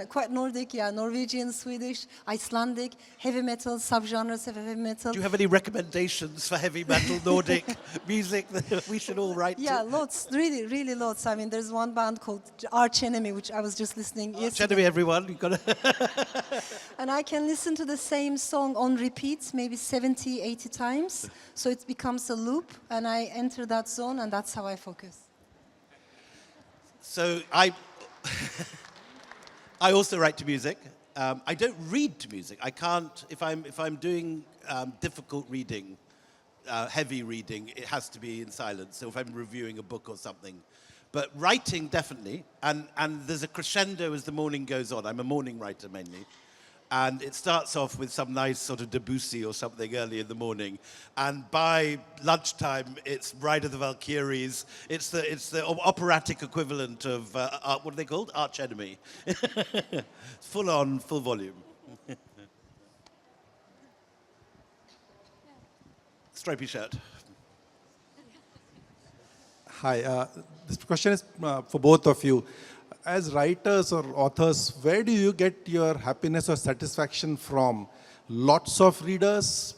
quite Nordic, Norwegian, Swedish, Icelandic, heavy metal, subgenres of heavy metal. Do you have any recommendations for heavy metal Nordic music that we should all write Yeah, to? lots, really, really lots. I mean, there's one band called Arch Enemy, which I was just listening yesterday. Enemy, everyone. You've got to And I can listen to the same song on repeat, maybe 70, 80 times. So it becomes a loop, and I enter that zone, and that's how I focus. So I also write to music. I don't read to music. I can't, if I'm doing difficult reading, heavy reading, it has to be in silence. So if I'm reviewing a book or something. But writing, definitely. And there's a crescendo as the morning goes on. I'm a morning writer mainly. And it starts off with some nice sort of Debussy or something early in the morning. And by lunchtime, it's Ride of the Valkyries. It's the operatic equivalent of, what are they called? Arch Enemy. Full on, full volume. Stripy shirt. Hi, this question is for both of you. As writers or authors, where do you get your happiness or satisfaction from? Lots of readers,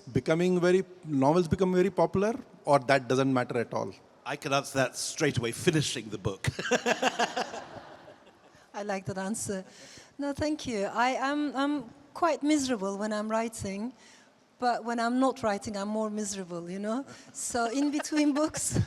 novels become very popular, or that doesn't matter at all? I can answer that straight away, finishing the book. I like that answer. No, thank you. I'm quite miserable when I'm writing, but when I'm not writing, I'm more miserable, you know? So in between books...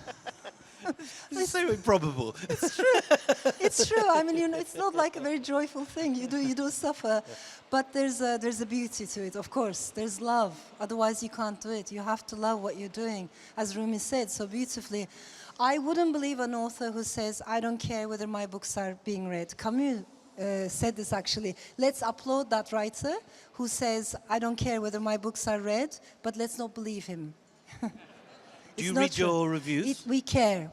This is so improbable. It's true. I mean, you know, it's not like a very joyful thing. You do suffer, but there's a beauty to it. Of course, there's love. Otherwise, you can't do it. You have to love what you're doing, as Rumi said so beautifully. I wouldn't believe an author who says, "I don't care whether my books are being read." Camus said this actually. Let's applaud that writer who says, "I don't care whether my books are read," but let's not believe him. Do you read your reviews? We care.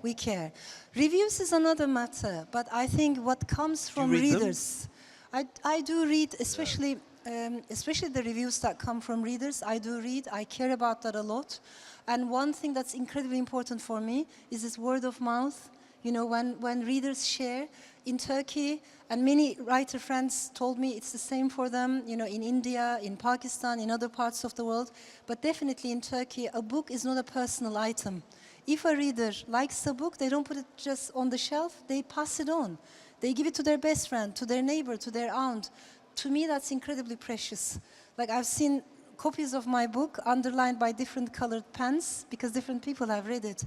Reviews is another matter, but I think what comes from readers, I do read, especially the reviews that come from readers. I do read. I care about that a lot. And one thing that's incredibly important for me is this word of mouth. You know, when readers share in Turkey, and many writer friends told me it's the same for them, you know, in India, in Pakistan, in other parts of the world, but definitely in Turkey, a book is not a personal item. If a reader likes a book, they don't put it just on the shelf, they pass it on. They give it to their best friend, to their neighbor, to their aunt. To me, that's incredibly precious. Like, I've seen copies of my book underlined by different colored pens because different people have read it.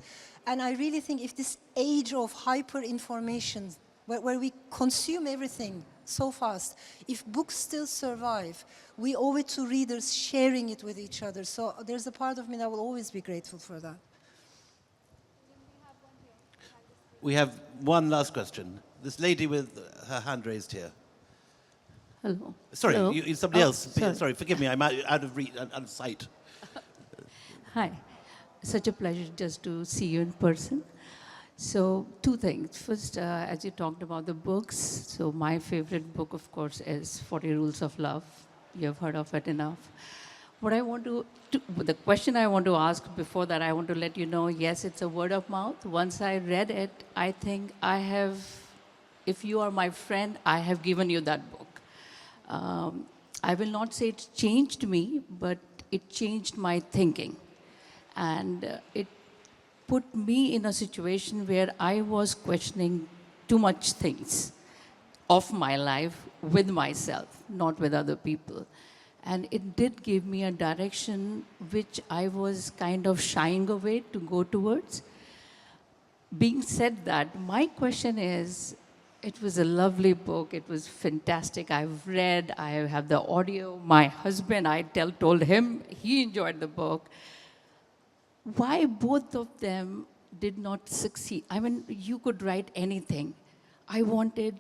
And I really think if this age of hyper-information, where we consume everything so fast, if books still survive, we owe it to readers sharing it with each other. So there's a part of me that will always be grateful for that. We have one last question. This lady with her hand raised here. Hello. Sorry, Hello. somebody else. Sorry. Sorry, forgive me. I'm out of sight. Hi. Such a pleasure just to see you in person. So, two things. First, as you talked about the books, so my favorite book, of course, is 40 Rules of Love. You have heard of it enough. What I want the question I want to ask before that, I want to let you know, yes, it's a word of mouth. Once I read it, I think if you are my friend, I have given you that book. I will not say it changed me, but it changed my thinking. And it put me in a situation where I was questioning too much things of my life with myself, not with other people. And it did give me a direction which I was kind of shying away to go towards. Being said that, my question is, it was a lovely book. It was fantastic. I've read, I have the audio. My husband, I told him, he enjoyed the book. Why both of them did not succeed. I mean, you could write anything. I wanted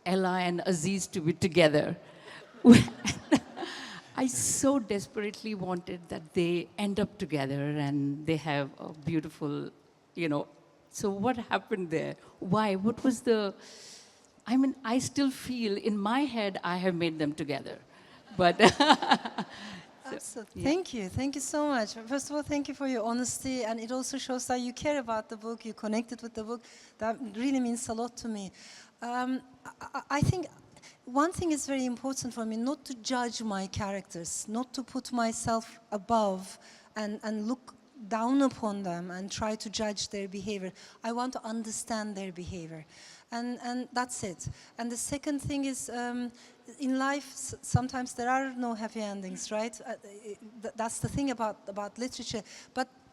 Ella and Aziz to be together. I so desperately wanted that they end up together and they have a beautiful, you know. So what happened there? Why? What was the... I mean, I still feel in my head I have made them together. But Absolutely. Thank you. Thank you so much. First of all, thank you for your honesty. And it also shows that you care about the book, you connected with the book. That really means a lot to me. I think one thing is very important for me, not to judge my characters, not to put myself above and look down upon them and try to judge their behavior. I want to understand their behavior. And that's it. And the second thing is, in life, sometimes there are no happy endings, right? That's the thing about literature.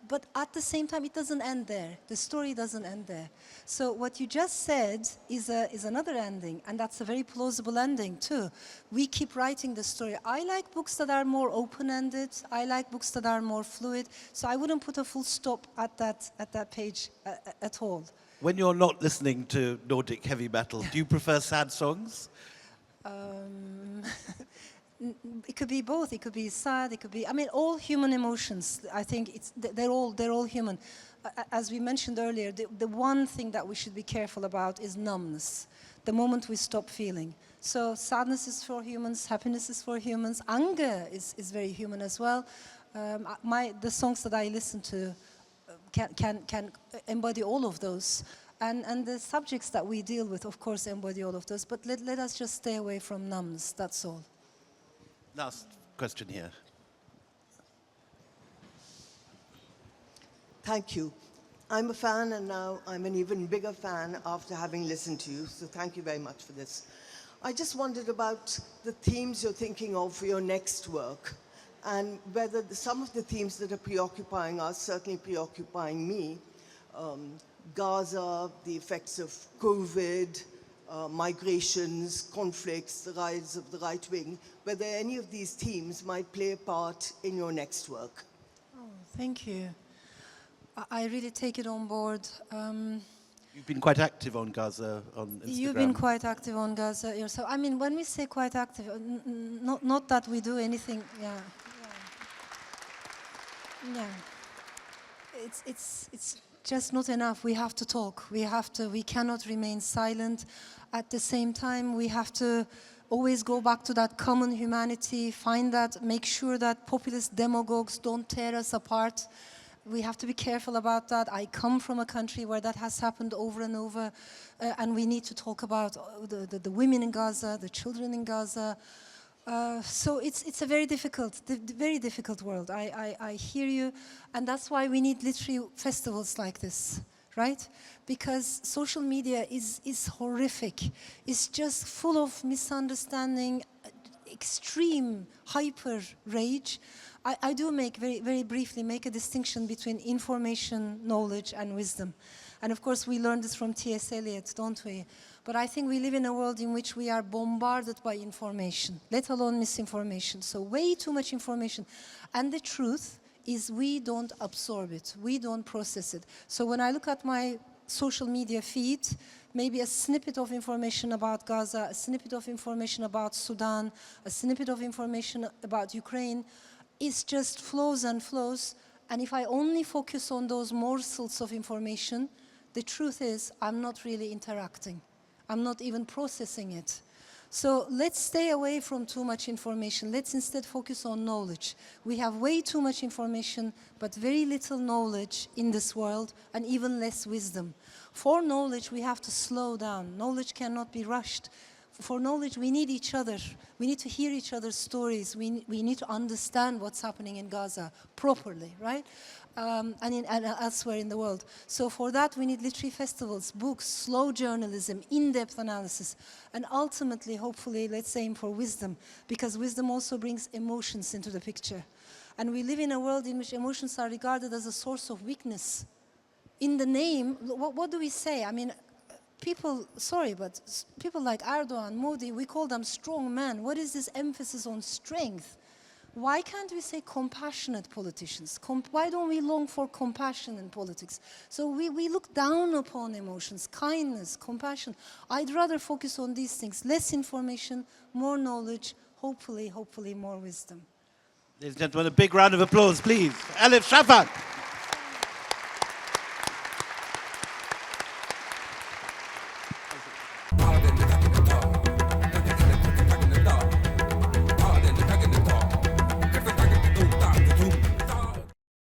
But at the same time, it doesn't end there. The story doesn't end there. So what you just said is another ending, and that's a very plausible ending too. We keep writing the story. I like books that are more open-ended. I like books that are more fluid. So I wouldn't put a full stop at that page at all. When you're not listening to Nordic heavy metal, do you prefer sad songs? It could be both. It could be sad. It could be. I mean, all human emotions. I think they're all human. As we mentioned earlier, the one thing that we should be careful about is numbness. The moment we stop feeling. So sadness is for humans. Happiness is for humans. Anger is very human as well. The songs that I listen to can embody all of those. And the subjects that we deal with, of course, embody all of those. But let us just stay away from numbness. That's all. Last question here. Thank you. I'm a fan, and now I'm an even bigger fan after having listened to you, so thank you very much for this. I just wondered about the themes you're thinking of for your next work, and whether some of the themes that are preoccupying us, certainly preoccupying me, Gaza, the effects of COVID, migrations, conflicts, the rise of the right wing, whether any of these themes might play a part in your next work. Oh, thank you. I really take it on board. You've been quite active on Gaza on Instagram. You've been quite active on Gaza yourself. I mean, when we say quite active, not that we do anything. Yeah. It's just not enough. We have to talk. We cannot remain silent. At the same time, we have to always go back to that common humanity, make sure that populist demagogues don't tear us apart. We have to be careful about that. I come from a country where that has happened over and over, and we need to talk about the women in Gaza, the children in Gaza. So it's a very difficult world. I hear you, and that's why we need literary festivals like this, right? Because social media is horrific. It's just full of misunderstanding, extreme hyper rage. I do very briefly make a distinction between information, knowledge, and wisdom. And of course, we learned this from T.S. Eliot, don't we? But I think we live in a world in which we are bombarded by information, let alone misinformation. So way too much information. And the truth is we don't absorb it. We don't process it. So when I look at my social media feed, maybe a snippet of information about Gaza, a snippet of information about Sudan, a snippet of information about Ukraine, it just flows and flows. And if I only focus on those morsels of information, the truth is I'm not really interacting. I'm not even processing it. So let's stay away from too much information. Let's instead focus on knowledge. We have way too much information, but very little knowledge in this world, and even less wisdom. For knowledge, we have to slow down. Knowledge cannot be rushed. For knowledge, we need each other. We need to hear each other's stories. We need to understand what's happening in Gaza properly, right? And elsewhere in the world. So for that, we need literary festivals, books, slow journalism, in-depth analysis, and ultimately, hopefully, let's aim for wisdom, because wisdom also brings emotions into the picture. And we live in a world in which emotions are regarded as a source of weakness. In the name, what do we say? I mean, people like Erdogan, Modi, we call them strong men. What is this emphasis on strength? Why can't we say compassionate politicians? Why don't we long for compassion in politics? So we look down upon emotions, kindness, compassion. I'd rather focus on these things. Less information, more knowledge, hopefully more wisdom. Ladies and gentlemen, a big round of applause, please. Elif Shafak.